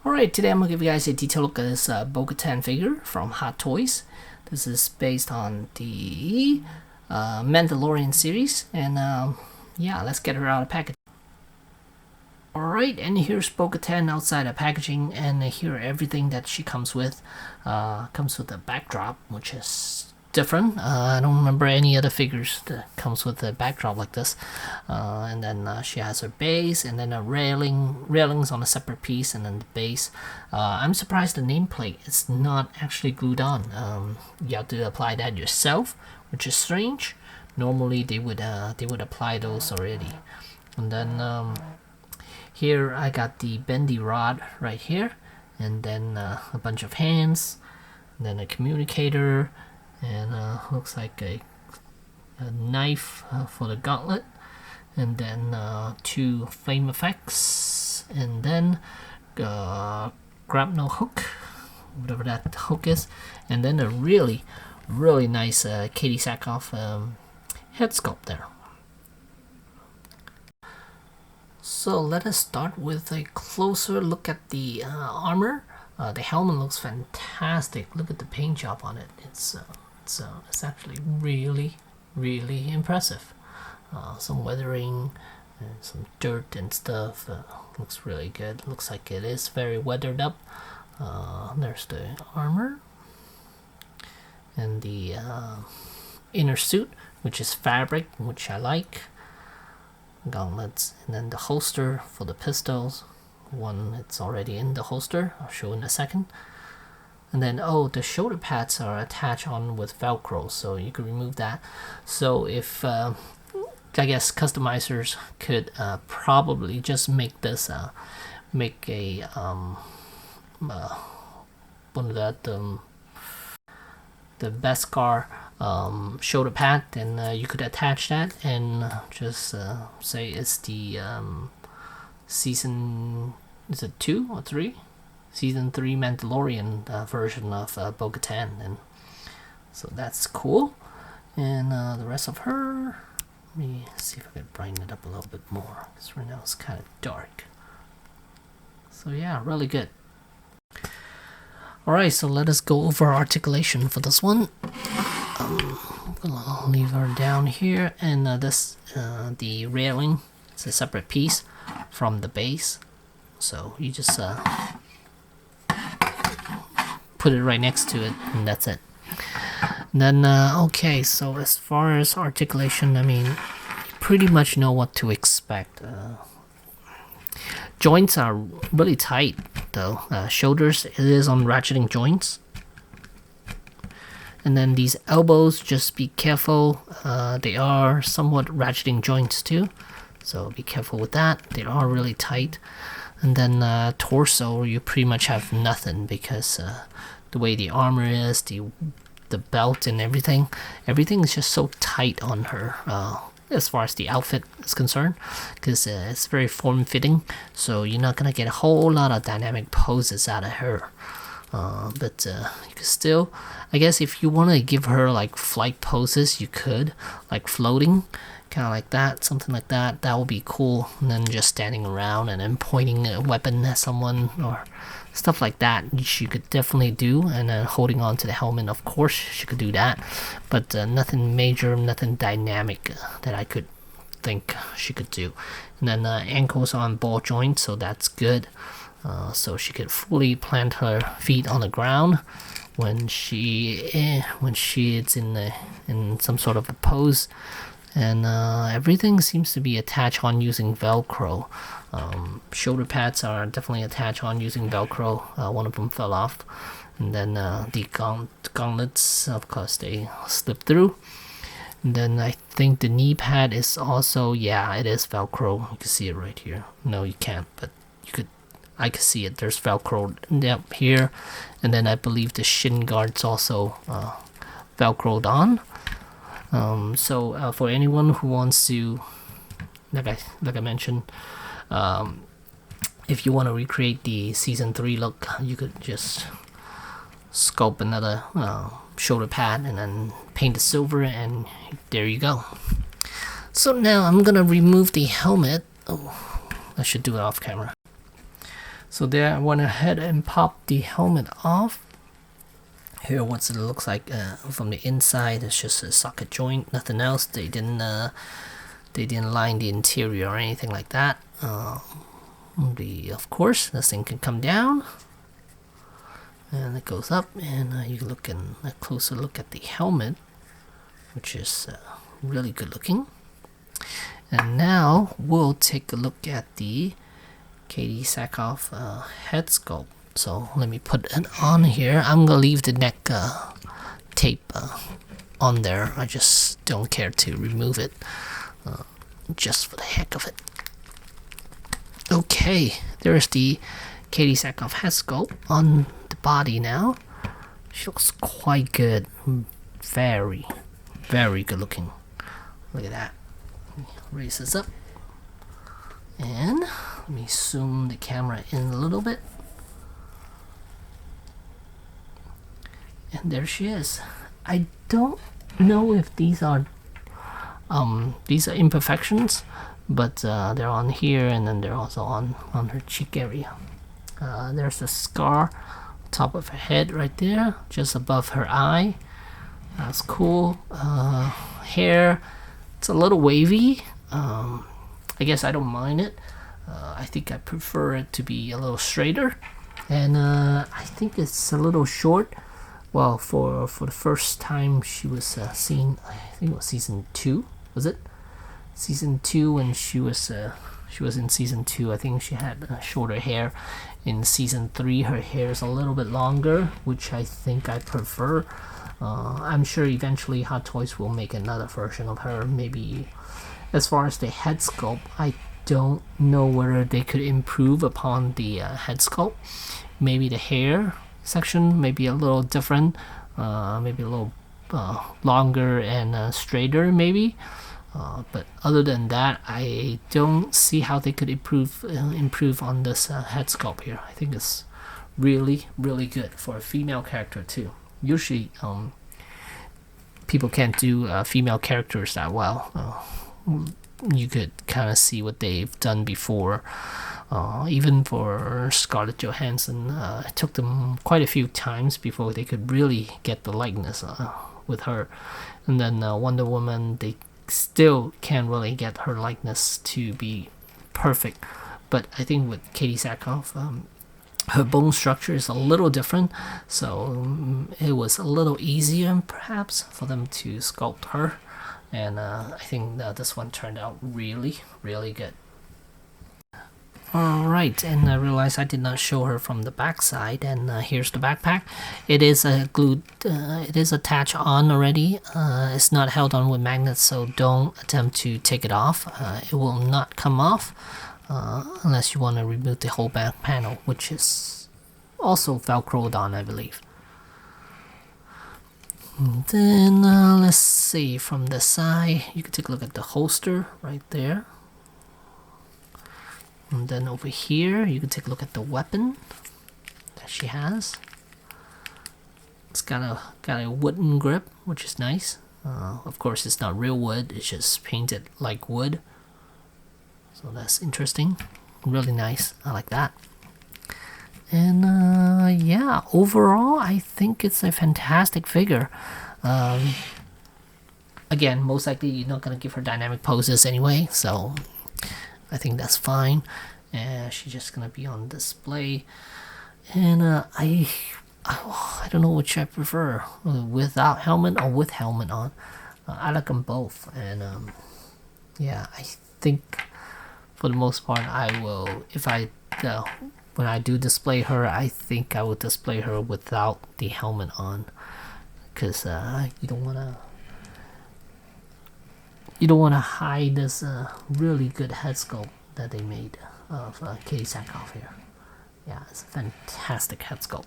Alright, today I'm going to give you guys a detailed look at this Bo-Katan figure from Hot Toys. This is based on the Mandalorian series, and yeah, let's get her out of package. Alright, and here's Bo-Katan outside of packaging, and here everything that she comes with. Comes with a backdrop, which is different. I don't remember any other figures that comes with a backdrop like this. And then she has her base, and then a railings on a separate piece, and then the base. I'm surprised the nameplate is not actually glued on. You have to apply that yourself, which is strange. Normally they would apply those already. And then here I got the bendy rod right here, and then a bunch of hands, and then a communicator, and looks like a knife for the gauntlet, and then 2 flame effects, and then grapnel hook, whatever that hook is, and then a really nice Katie Sackhoff head sculpt there. So let us start with a closer look at the armor. The helmet looks fantastic. Look at the paint job on it. It's actually really impressive. Some weathering and some dirt and stuff. Looks really good. Looks like it is very weathered up. There's the armor and the inner suit, which is fabric, which I like. Gauntlets, and then the holster for the pistols. One, it's already in the holster. I'll show in a second. And then, oh, the shoulder pads are attached on with Velcro, so you could remove that. So if I guess customizers could probably just make this make a one of that the Beskar shoulder pad, then you could attach that and just say it's the season, is it 2 or 3? Season 3 Mandalorian version of Bo-Katan, and so that's cool. And the rest of her, let me see if I can brighten it up a little bit more, because right now it's kind of dark. So yeah, really good. Alright, so let us go over articulation for this one. I'm gonna leave her down here, and this the railing, it's a separate piece from the base, so you just put it right next to it, and that's it. And then okay, so as far as articulation, I mean, you pretty much know what to expect. Joints are really tight though. Shoulders, it is on ratcheting joints. And then these elbows, just be careful. They are somewhat ratcheting joints too, so be careful with that. They are really tight. And then torso, you pretty much have nothing, because the way the armor is, the belt and everything is just so tight on her. As far as the outfit is concerned, because it's very form-fitting, so you're not gonna get a whole lot of dynamic poses out of her. But you could still, I guess, if you want to give her like flight poses, you could, like floating, kind of like that, something like that. That would be cool. And then just standing around and then pointing a weapon at someone or stuff like that, she could definitely do. And then holding on to the helmet, of course, she could do that. But nothing major, nothing dynamic that I could think she could do. And then ankles on ball joints, so that's good. So she could fully plant her feet on the ground when she is in some sort of a pose. And everything seems to be attached on using Velcro. Shoulder pads are definitely attached on using Velcro. One of them fell off. And then the gauntlets, of course, they slip through. And then I think the knee pad is also, yeah, it is Velcro. You can see it right here. No, you can't, but you could. I can see it. There's Velcro up here. And then I believe the shin guard's also Velcroed on. So for anyone who wants to, like I mentioned, if you want to recreate the season 3 look, you could just sculpt another shoulder pad and then paint it silver, and there you go. So now I'm gonna remove the helmet. Oh, I should do it off camera. So there I went ahead and popped the helmet off. Here what it looks like from the inside. It's just a socket joint, nothing else. They didn't line the interior or anything like that. Of course, this thing can come down, and it goes up, and you look in a closer look at the helmet, which is really good looking. And now we'll take a look at the Katie Sackhoff head sculpt. So let me put it on here. I'm gonna leave the neck tape on there. I just don't care to remove it, just for the heck of it. Okay, there's the Katie Sackhoff head sculpt on the body now. She looks quite good. Very, very good looking. Look at that. Raise this up. And let me zoom the camera in a little bit. And there she is. I don't know if these are imperfections, but they're on here, and then they're also on her cheek area. There's a scar on top of her head right there, just above her eye. That's cool. Hair, it's a little wavy. I guess I don't mind it. I think I prefer it to be a little straighter, and I think it's a little short. Well, for the first time she was seen, I think it was season 2. Was it season 2 when she was in season 2? I think she had shorter hair. In season 3, her hair is a little bit longer, which I think I prefer. I'm sure eventually Hot Toys will make another version of her. Maybe as far as the head sculpt, I don't know whether they could improve upon the head sculpt. Maybe the hair section may be a little different, maybe a little longer and straighter maybe, but other than that, I don't see how they could improve on this head sculpt here. I think it's really, really good for a female character too. Usually people can't do female characters that well. You could kind of see what they've done before. Even for Scarlett Johansson, it took them quite a few times before they could really get the likeness with her. And then Wonder Woman, they still can't really get her likeness to be perfect. But I think with Katie Sackhoff, her bone structure is a little different, so it was a little easier perhaps for them to sculpt her. And I think this one turned out really, really good. Alright, and I realized I did not show her from the back side, and here's the backpack. It is glued, it is attached on already. It's not held on with magnets, so don't attempt to take it off. It will not come off unless you want to remove the whole back panel, which is also velcroed on, I believe. And then let's see, from the side, you can take a look at the holster right there. And then over here, you can take a look at the weapon that she has. It's got a wooden grip, which is nice. Of course, it's not real wood; it's just painted like wood. So that's interesting, really nice. I like that. And yeah, overall, I think it's a fantastic figure. Again, most likely you're not gonna give her dynamic poses anyway, so I think that's fine. And she's just gonna be on display. And I don't know which I prefer, without helmet or with helmet on. I like them both, and yeah, I think for the most part I will, if I when I do display her, I think I will display her without the helmet on, because you don't want to hide this really good head sculpt that they made of Katie Sackhoff here. Yeah, it's a fantastic head sculpt.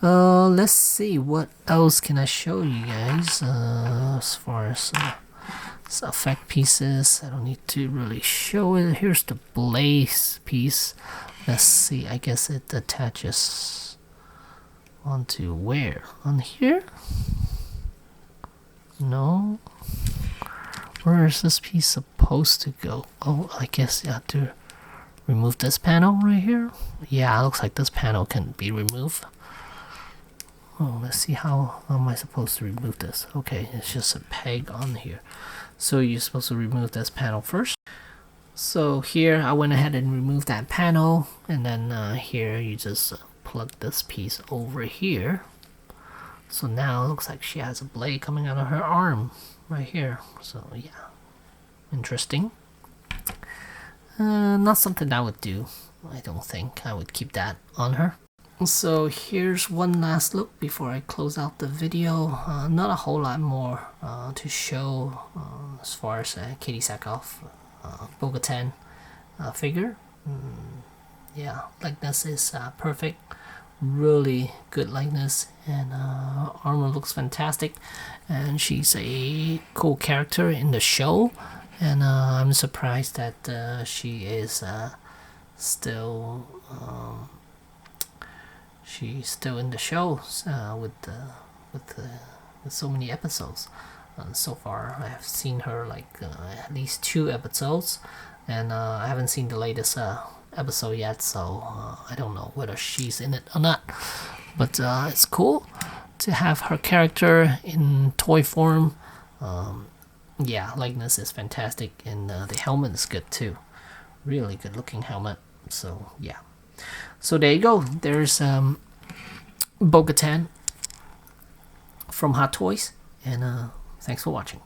Let's see, what else can I show you guys as far as effect pieces. I don't need to really show it. Here's the blaze piece. Let's see, I guess it attaches onto where? On here? No. Where is this piece supposed to go? Oh, I guess you have to remove this panel right here. Yeah, it looks like this panel can be removed. Oh, let's see how am I supposed to remove this. Okay, it's just a peg on here. So you're supposed to remove this panel first. So here I went ahead and removed that panel, and then here you just plug this piece over here. So now it looks like she has a blade coming out of her arm right here. So yeah, interesting. Not something I would do. I don't think I would keep that on her. So here's one last look before I close out the video. Not a whole lot more to show as far as Katie Sackhoff Bo-Katan figure. Yeah, likeness is perfect. Really good likeness, and armor looks fantastic, and she's a cool character in the show, and I'm surprised that she is still she's still in the show with so many episodes. So far I have seen her like at least 2 episodes, and I haven't seen the latest episode yet, so I don't know whether she's in it or not, but it's cool to have her character in toy form. Yeah, likeness is fantastic, and the helmet is good too. Really good looking helmet. So yeah, so there you go. There's Bo-Katan from Hot Toys, and thanks for watching.